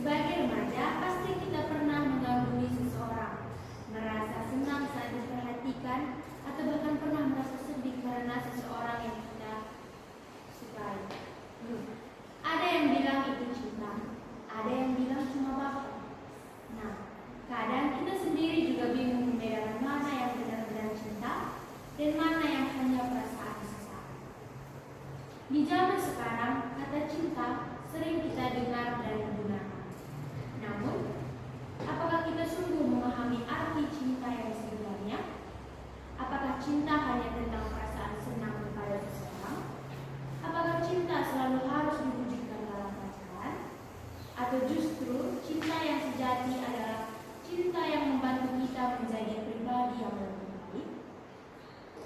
Sebagai remaja, pasti kita pernah mengagumi seseorang, merasa senang saat diperhatikan, atau bahkan pernah merasa sedih karena seseorang yang kita sukai. Ada yang bilang itu cinta, ada yang bilang cuma baper. Nah, kadang kita sendiri juga bingung membedakan mana yang benar-benar cinta dan mana yang hanya perasaan sesaat. Di zaman sekarang, kata cinta sering kita dengar dan menggunakan. Namun, apakah kita sungguh memahami arti cinta yang sebenarnya? Apakah cinta hanya tentang perasaan senang kepada seseorang? Apakah cinta selalu harus diwujudkan dalam pacaran? Atau justru cinta yang sejati adalah cinta yang membantu kita menjadi pribadi yang lebih baik?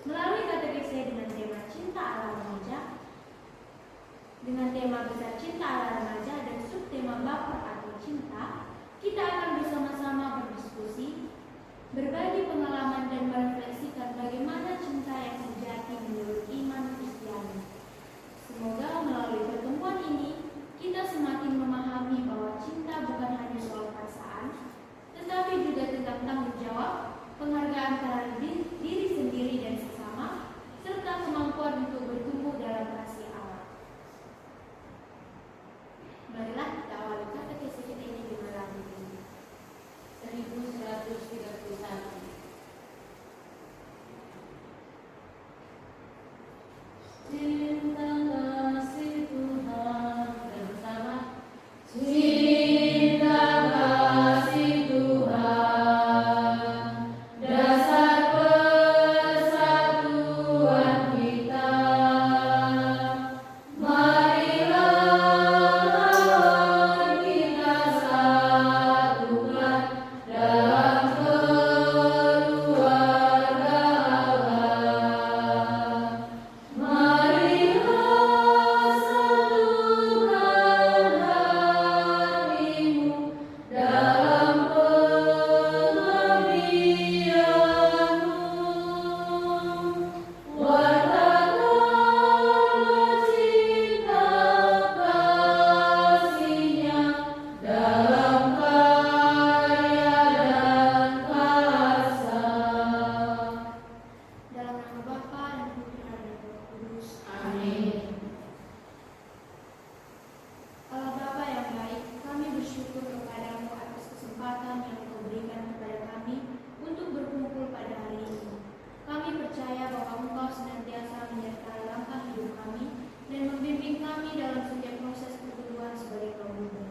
Melalui katekese dengan tema cinta ala remaja, dengan tema besar cinta ala remaja dan subtema baper atau cinta, kita akan bersama-sama berdiskusi, berbagi pengalaman dan merefleksikan bagaimana cinta yang sejati menurut iman Kristiani. Semoga melalui pertemuan ini kita semakin memahami bahwa cinta bukan hanya soal perasaan, tetapi juga tentang tanggung jawab, penghargaan terhadap diri sendiri dan sesama, serta kemampuan untuk bertumbuh dalam kasih Allah. Marilah kita awali katekese kita ini dengan lagu ini. 1131. Cinta kasih Tuhan bersama. Cinta kasih Tuhan, dasar persatuan kita. Marilah kita satukan dalam keluarga Allah. Marilah satukan hatimu dalam pengabdianmu. Wartakanlah cinta kasihnya dalam karya dan karsa. Dalam nama Bapa dan Putra dan Roh Kudus. Amin. Allah Bapa yang baik, kami bersyukur kepadamu atas kesempatan yang Kau berikan kepada kami untuk berkumpul pada hari ini. Kami percaya bahwa Engkau senantiasa menyertai langkah hidup kami dan membimbing kami dalam setiap proses pertumbuhan sebagai kaum muda.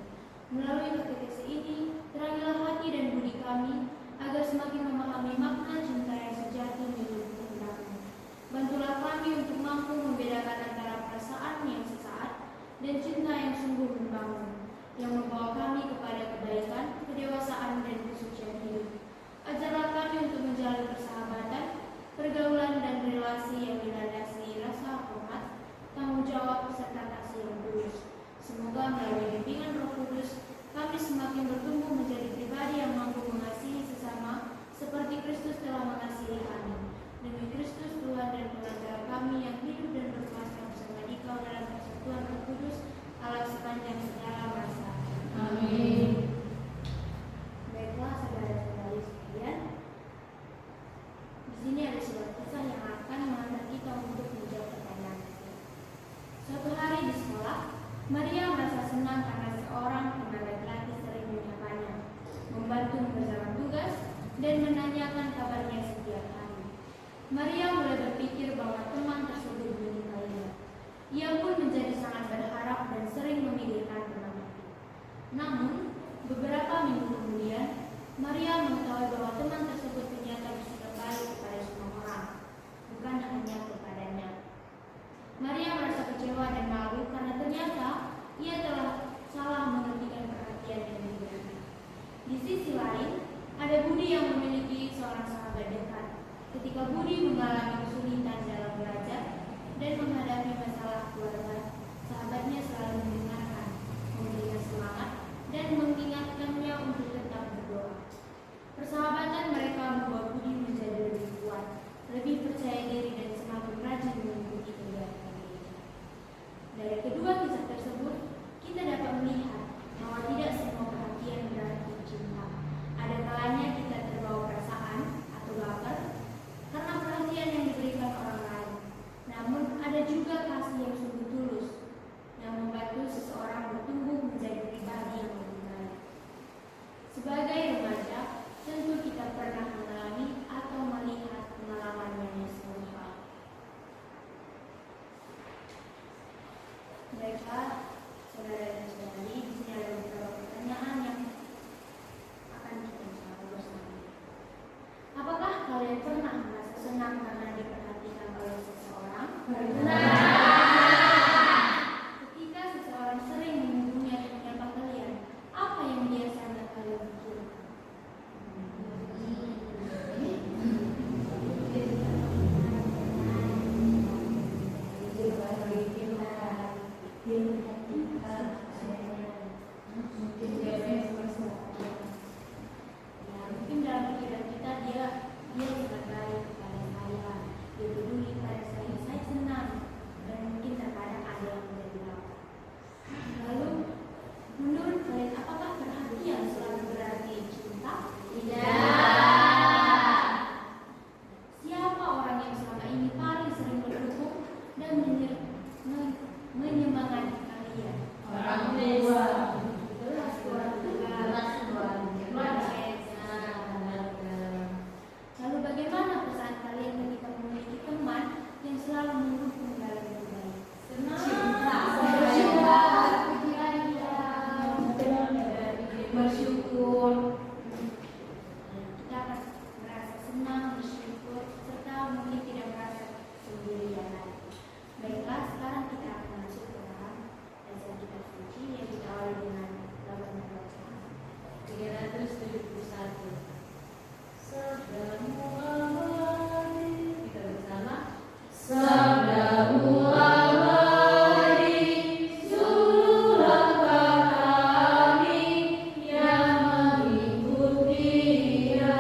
Melalui katekese ini, terangilah hati dan budi kami agar semakin memahami makna cinta yang sejati menurut kehendak-Mu. Bantulah kami untuk mampu membedakan antara perasaan yang sesaat dan cinta yang sungguh membangun, yang membawa kami kepada kebaikan, kedewasaan, dan kesucian hidup. Ajarlah kami untuk menjalin persahabatan, pergaulan, dan relasi yang dilandasi rasa hormat, tanggung jawab, serta kasih yang tulus. Semoga melalui bimbingan Roh Kudus, kami semakin bertumbuh menjadi pribadi yang mampu mengasihi sesama seperti Kristus telah mengasihi kami. Demi Kristus Tuhan dan Pengacara kami yang hidup dan berkuasa bersama Dikau dalam persatuan Roh Kudus, Allah sepanjang segala masa. Amin. Baiklah saudara-saudari sekalian, di sini ada sebuah kisah yang akan mengantar kita untuk menjawab pertanyaan. Suatu hari di sekolah, Maria merasa senang karena seorang teman laki-laki sering menyapanya, membantu mengerjakan tugas, dan menanyakan kabarnya setiap hari. Maria mulai berpikir bahwa teman tersebut menyukainya. Ia pun menjadi sangat berharap dan sering memikirkan teman itu. Namun, beberapa minggu kemudian, Maria mengetahui bahwa teman tersebut ternyata bersikap baik kepada semua orang, bukan hanya kepadanya. Maria merasa kecewa dan malu karena ternyata ia telah salah mengertikan perhatian yang diberikan. Di sisi lain, ada Budi yang memiliki seorang sahabat dekat. Ketika Budi mengalami Orang tua. Lalu bagaimana perasaan kalian ketika memiliki teman yang selalu mendukung dalam hidup baik? Bersyukur. Kita akan merasa senang, bersyukur, serta memiliki dan merasa sendirian lagi. Baiklah, sekarang kita akan masuk ke dalam bacaan kitab suci yang kita awali dengan 371. Sabdamu abadi. Kita bersama. Sabdamu abadi, seluruh langkah kami yang mengikuti Dia,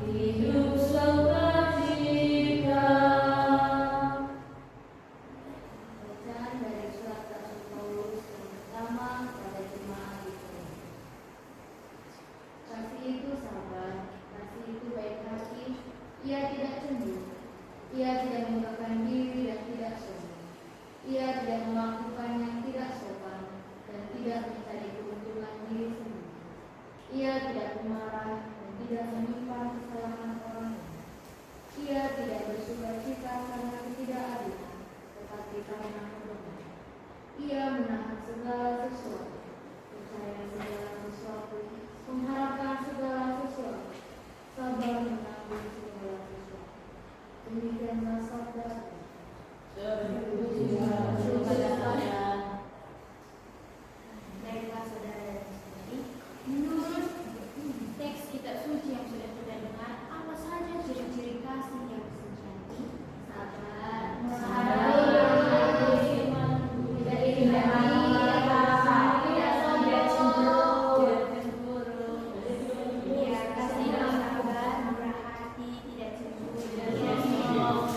hidup sukacita. Bacaan dari surat Rasul Paulus yang pertama pada jemaat di Korintus. Kasih itu sabar, kasih itu baik hati, ia tidak cemburu, ia tidak membanggakan diri dan tidak sombong, ia tidak melakukan yang tidak sopan dan tidak mencari keuntungan diri sendiri. Ia tidak pemarah dan tidak menyimpan kesalahan orang lain. Ia tidak bersuka-cita karena ketidakadilan, tetapi karena kebenaran. Ia menahan segala sesuatu, percaya segala sesuatu, mengharapkan segala sesuatu, sabar menanggung segala sesuatu. Demikianlah sabda. Baiklah saudara dan saudari, menurut teks kitab suci yang sudah kita dengar, apa saja ciri-ciri kasih yang sejati? Sabar, Tidak ingin tidak cemburu. Ya, kasih yang sabar, murah hati, tidak cemburu, tidak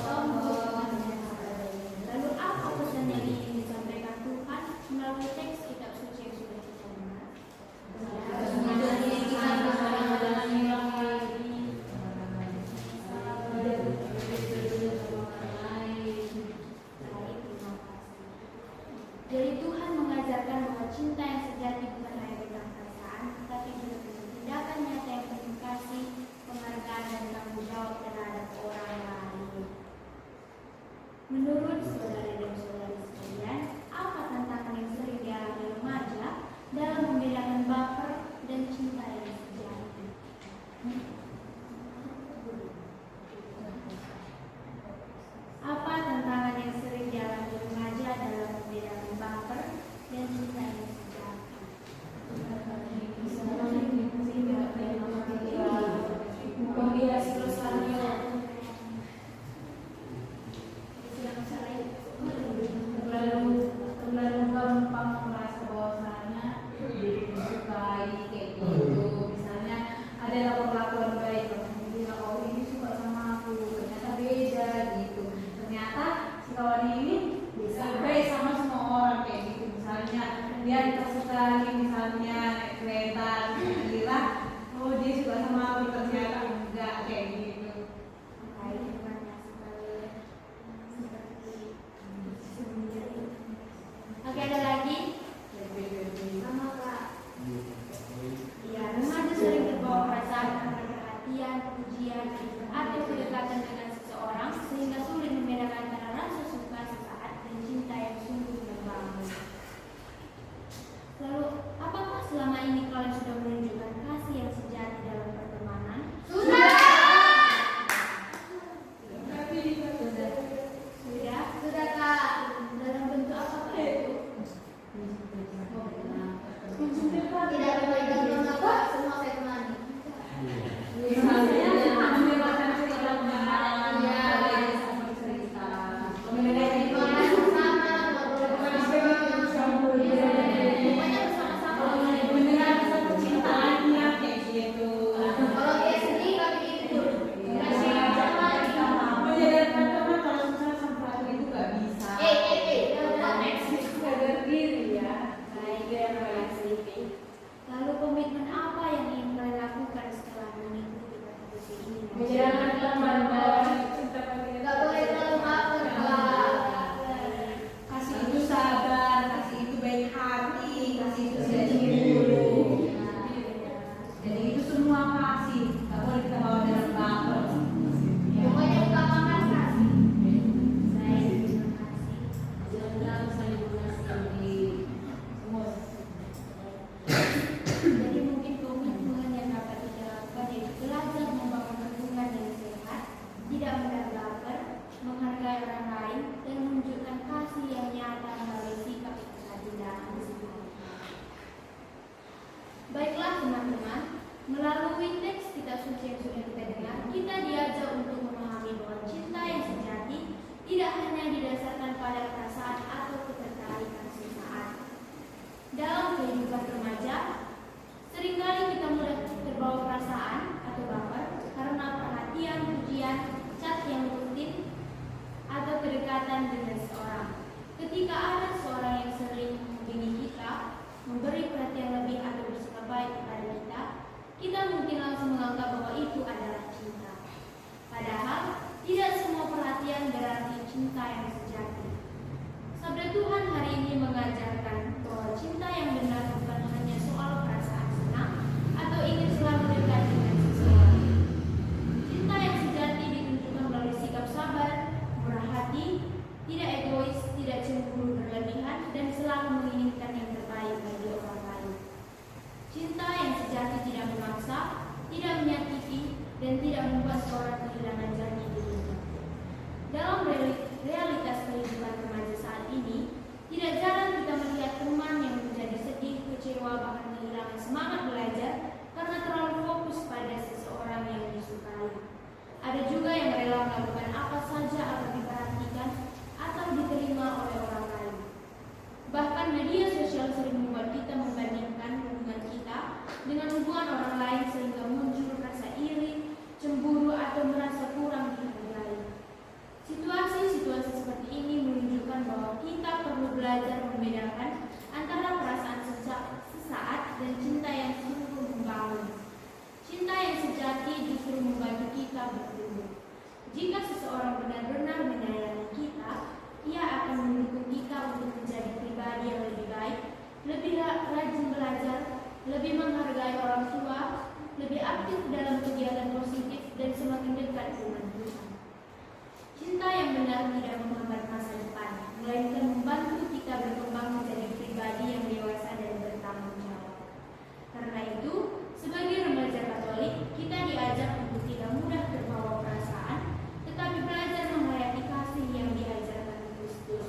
sombong, dan sebagainya. Lalu apa pesan yang ingin disampaikan Tuhan melalui teks kitab suci yang sudah kita dengar? Baik, terima kasih. Jadi Tuhan mengajarkan bahwa cinta yang sejati bukan hanya tentang perasaan, tetapi juga tentang tindakan nyata yang penuh kasih, penghargaan dan tanggung jawab terhadap orang lain. Menurut saudara dan saudari sekalian, apa tantangan yang sering dialami remaja dalam membedakan baper dan cinta yang sejati? Apa tantangan yang sering dialami remaja dalam membedakan baper dan cinta yang sejati? Bukan dia selesainya. Terlalu gampang merasa bahwasannya diri disukai kayak gitu. Misalnya ada perlakuan baik, orang bilang oh ini suka sama aku, ternyata beda gitu. Ternyata si kawan ini bisa baik sama semua orang kayak gitu. Misalnya dia tersekali, misalnya naik kereta, kira oh dia suka sama aku, ternyata enggak kayak gitu. Baik, banyak sekali seperti sendiri. Oke, ada lagi? Sama Kak. Ya, remaja sering terbawa perasaan karena perhatian, pujian, atau kedekatan dengan seseorang sehingga sulit membedakan antara rasa suka sesaat dan cinta yang sungguh membangun. Lalu, apakah selama ini kalian sudah mulai arti kasih itu tidak cemburu. Jadi itu semua kasih, nggak boleh kita bawa dalam baper. Pokoknya utamakan kasih. Saya terima kasih. Jangan saling mengasihi semua. Jadi mungkin komitmen yang dapat dijalankan yaitu belajar membangun hubungan yang sehat, tidak mudah baper, menghargai orang lain, dan menunjukkan kasih yang nyata melalui sikap keadilan. Baiklah teman-teman, melalui teks kitab suci yang sudah kita dengar, kita diajar untuk memahami bahwa cinta yang sejati tidak hanya didasarkan pada perasaan atau ketertarikan sesaat. Dalam kehidupan remaja, seringkali kita mudah terbawa perasaan atau baper karena perhatian, pujian, cat yang rutin, atau kedekatan dengan seseorang. Ketika ada seorang yang sering menghubungi kita, memberi perhatian lebih atau bersikap baik kepada kita, kita mungkin langsung menganggap bahwa itu adalah cinta. Padahal, tidak semua perhatian berarti cinta yang sejati. Sabda Tuhan hari ini mengajarkan bahwa cinta yang benar bukan hanya soal perasaan senang atau ingin selalu dekat dengan seseorang. Cinta yang sejati ditunjukkan melalui sikap sabar, murah hati, tidak egois, tidak cemburu berlebihan, dan selalu menginginkan yang terbaik bagi orang lain. Cinta yang sejati tidak memaksa, tidak menyakiti, dan tidak membuat seorang kehilangan jati dirinya. Dalam realitas kehidupan remaja saat ini, tidak jarang kita melihat teman yang menjadi sedih, kecewa, bahkan kehilangan semangat belajar karena terlalu fokus pada seseorang yang disukai. Ada juga yang rela melakukan apa saja agar diperhatikan atau diterima oleh orang lain. Bahkan media sosial sering membuat kita membandingkan hubungan kita dengan hubungan orang lain sehingga muncul rasa iri, cemburu, atau merasa kurang dihargai. Situasi-situasi seperti ini menunjukkan bahwa kita perlu belajar membedakan antara perasaan sesaat dan cinta yang sungguh membangun. Cinta yang sejati justru membantu kita bertumbuh. Jika seseorang benar-benar menyayangi kita, ia akan mendukung kita untuk menjadi pribadi yang lebih baik, lebih rajin belajar, lebih menghargai orang tua, lebih aktif dalam kegiatan positif, dan semakin dekat dengan Tuhan. Cinta yang benar tidak menghambat masa depan, melainkan membantu kita berkembang menjadi pribadi yang dewasa dan bertanggung jawab. Karena itu, sebagai remaja Katolik, kita diajak untuk tidak mudah terbawa perasaan, tetapi belajar menghayati kasih yang diajarkan Kristus.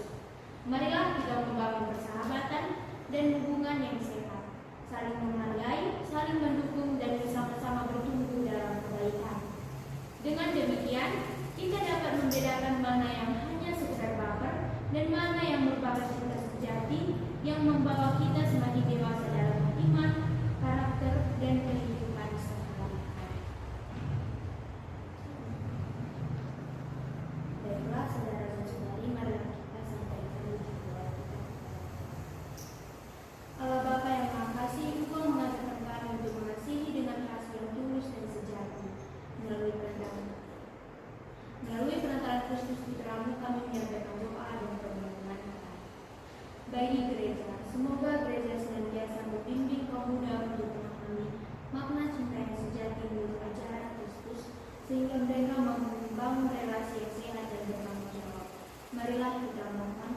Marilah kita membangun persahabatan dan hubungan yang sehat, saling menghargai, saling mendukung, dan bersama-sama bertumbuh dalam kebaikan. Dengan demikian, kita dapat membedakan mana yang hanya sekedar baper dan mana yang merupakan cinta sejati yang membawa kita semakin dewasa dalam iman, karakter, dan kehidupan sehari-hari. Baiklah, saudara dan saudari, marilah kita sampaikan uji doa kita. Allah Bapa yang Maha Kasih, Engkau mengajarkan kami untuk mengasihi dengan hati yang tulus dan sejati melalui perantaraan Kristus Putramu, kami menyampaikan doa dan permohonan kami. Bagi gereja, semoga gereja senantiasa membimbing kaum muda untuk memahami makna cinta yang sejati menurut ajaran Kristus, sehingga mereka mampu membangun relasi yang sehat dan bertanggung jawab. Marilah kita mohon.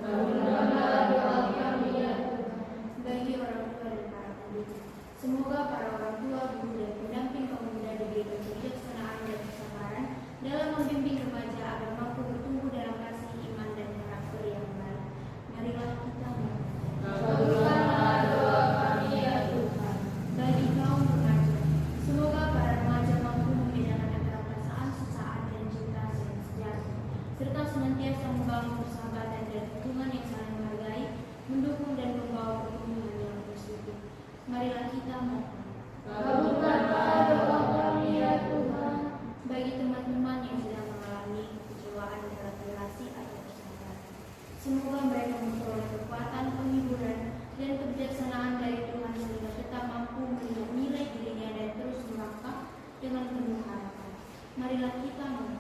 Kabulkanlah doa kami ya Tuhan. Bagi orang tua dan para pendidik, semoga para orang tua, guru, dan pendamping kaum muda diberikan kebijaksanaan dan kesabaran dalam membimbing remaja agar mampu bertumbuh dalam kasih, iman, dan karakter yang baik. Marilah kita mohon. Kabulkanlah doa kami ya Tuhan. Bagi kaum remaja, semoga para remaja mampu membedakan antara perasaan sesaat dan cinta yang sejati, serta senantiasa membangun persahabatan dan hubungan yang saling menghargai, mendukung, dan membawa pertumbuhan yang positif. Marilah kita mohon. Kabulkanlah doa kami ya Tuhan. Bagi teman-teman yang sedang mengalami kekecewaan dalam relasi atau persahabatan, semoga mereka memperoleh kekuatan, penghiburan, dan kebijaksanaan dari Tuhan sehingga tetap mampu melihat nilai dirinya dan terus melangkah dengan penuh harapan. Marilah kita mohon.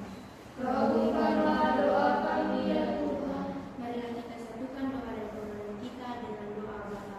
Kabulkanlah doa kami ya Tuhan. Marilah kita satukan doa dan permohonan kita dengan doa Bapa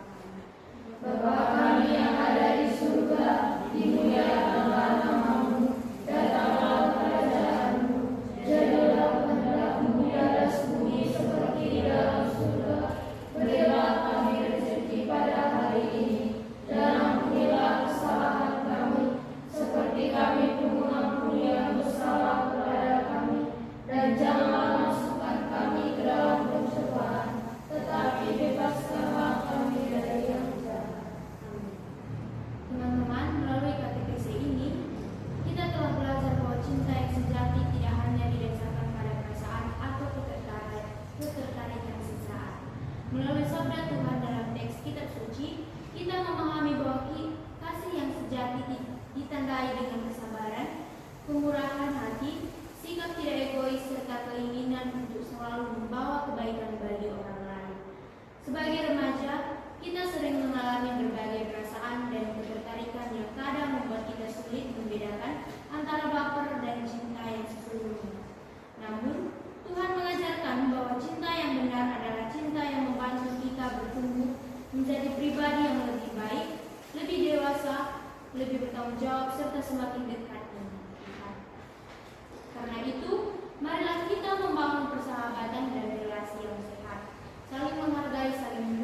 pribadi yang lebih baik, lebih dewasa, lebih bertanggung jawab, serta semakin dekat dengan Tuhan. Karena itu, marilah kita membangun persahabatan dan relasi yang sehat, saling menghargai, saling